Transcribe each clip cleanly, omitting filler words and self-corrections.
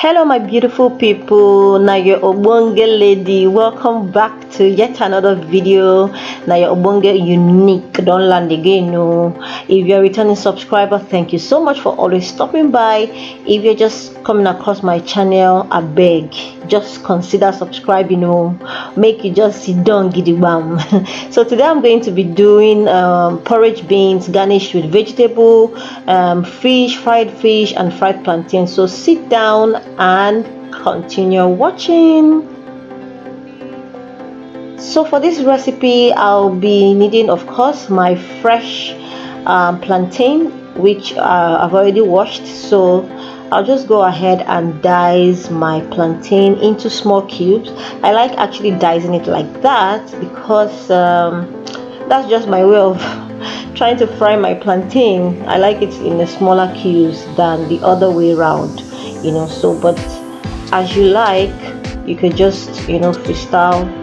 Hello my beautiful people, now your obonge lady, welcome back to yet another video. Now your obonge unique don't land again. No, if you're a returning subscriber, thank you so much for always stopping by. If you're just coming across my channel, I beg, just consider subscribing. Make you just sit down, giddy bam. So today I'm going to be doing porridge beans garnished with vegetable, fish, fried fish and fried plantain. So sit down and continue watching. So for this recipe I'll be needing, of course, my fresh plantain, which I've already washed. So I'll just go ahead and dice my plantain into small cubes. I like actually dicing it like that because that's just my way of trying to fry my plantain. I like it in the smaller cubes than the other way around, so but as you like, you could just freestyle.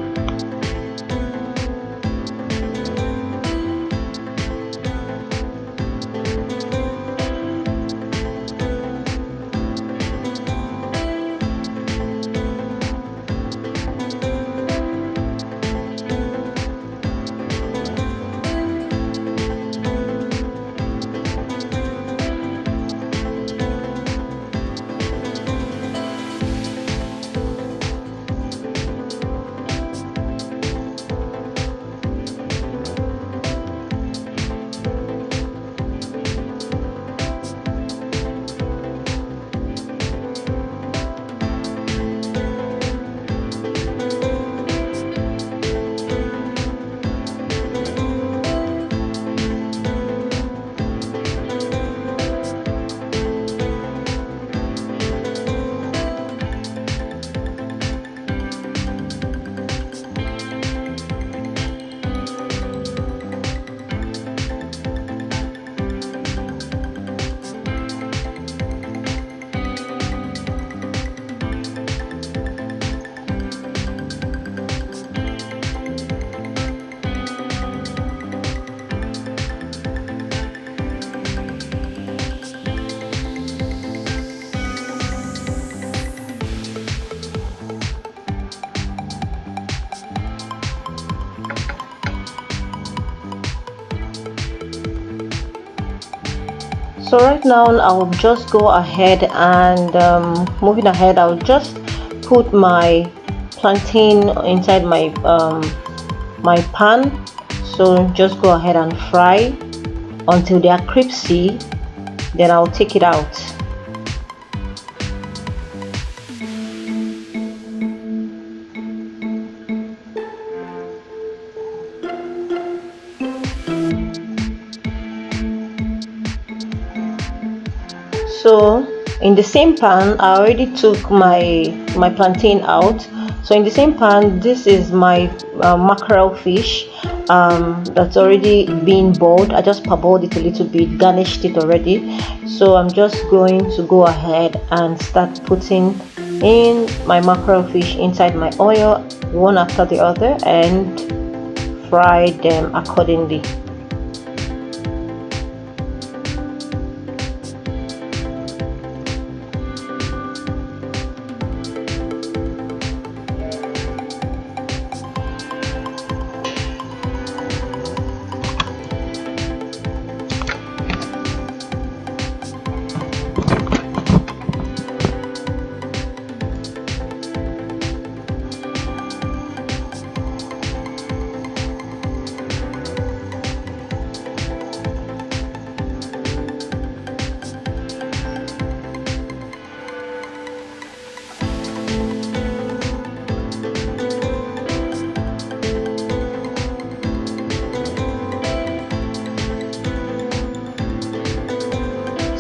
So right now I'll just go ahead and moving ahead, I'll just put my plantain inside my pan. So just go ahead and fry until they are crispy, then I'll take it out. So in the same pan, I already took my plantain out. So in the same pan, this is my mackerel fish that's already been boiled. I just parboiled it a little bit, garnished it already. So I'm just going to go ahead and start putting in my mackerel fish inside my oil, one after the other, and fry them accordingly.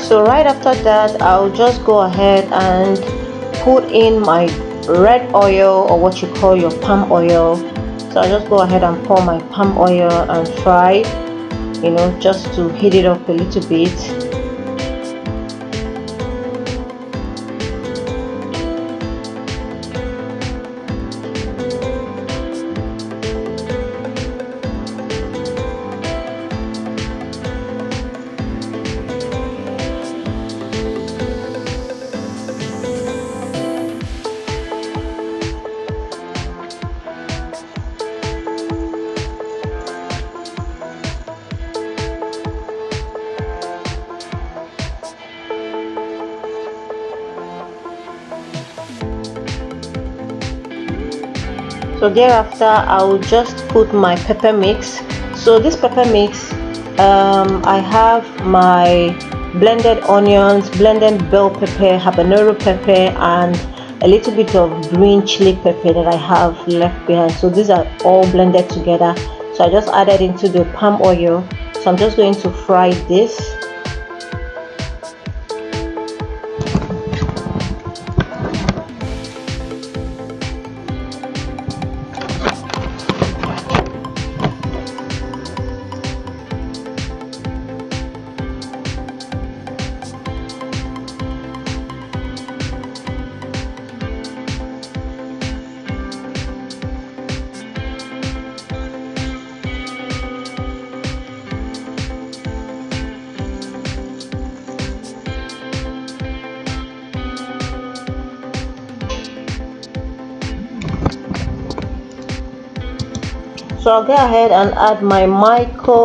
So right after that, I'll just go ahead and put in my red oil, or what you call your palm oil. So I'll just go ahead and pour my palm oil and fry, just to heat it up a little bit. So thereafter I will just put my pepper mix. So this pepper mix, I have my blended onions, blended bell pepper, habanero pepper, and a little bit of green chili pepper that I have left behind. So these are all blended together. So I just added into the palm oil. So I'm just going to fry this. So I'll go ahead and add my Royco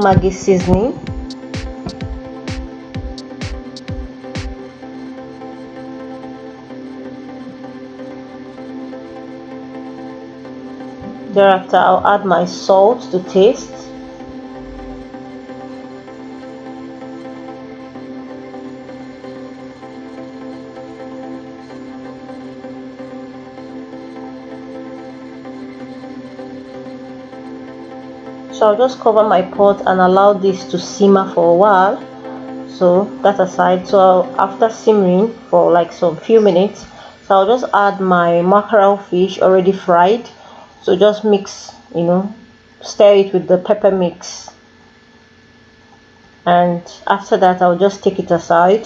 Maggi seasoning. Thereafter, I'll add my salt to taste. So I'll just cover my pot and allow this to simmer for a while. So that aside, so after simmering for like some few minutes, so I'll just add my mackerel fish already fried. So just mix, stir it with the pepper mix, and after that I'll just take it aside.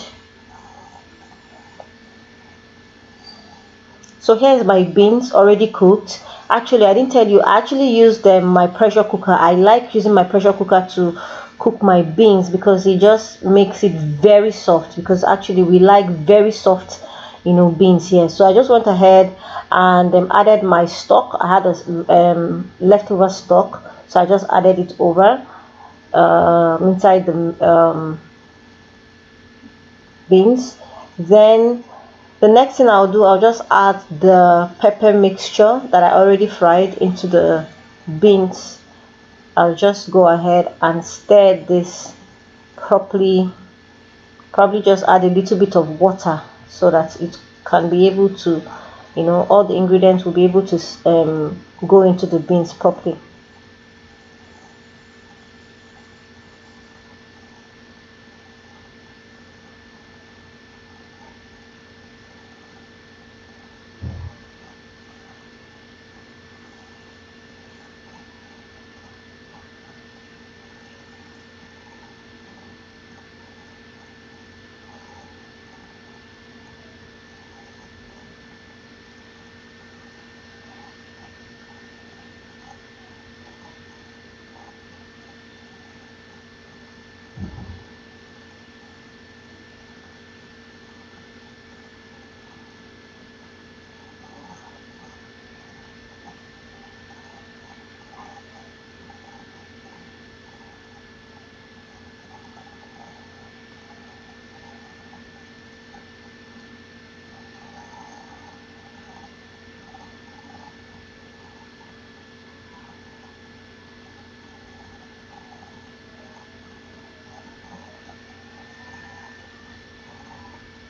So here's my beans already cooked. Actually, I didn't tell you, I actually used my pressure cooker. I like using my pressure cooker to cook my beans because it just makes it very soft, because actually we like very soft beans here. So I just went ahead and added my stock. I had a leftover stock, so I just added it over inside the beans. Then the next thing I'll do, I'll just add the pepper mixture that I already fried into the beans. I'll just go ahead and stir this properly. Probably just add a little bit of water so that it can be able to, all the ingredients will be able to go into the beans properly.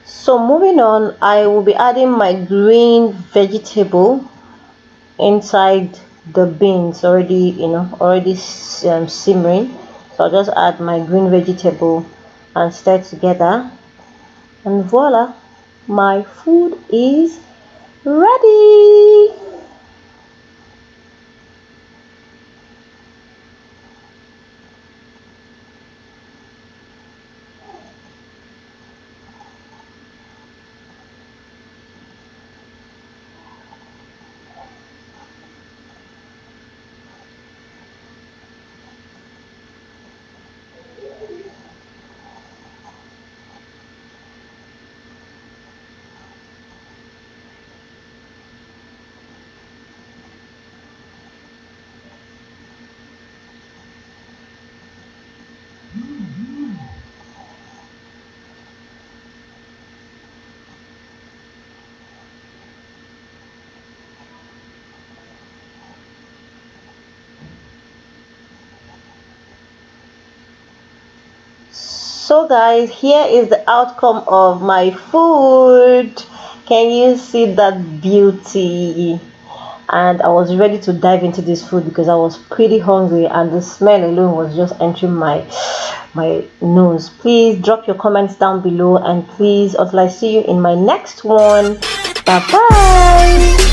So moving on, I will be adding my green vegetable inside the beans already simmering. So I'll just add my green vegetable and stir together, and voila, my food is ready. So guys, here is the outcome of my food. Can you see that beauty? And I was ready to dive into this food because I was pretty hungry, and the smell alone was just entering my nose. Please drop your comments down below, and please, until I see you in my next one, bye bye.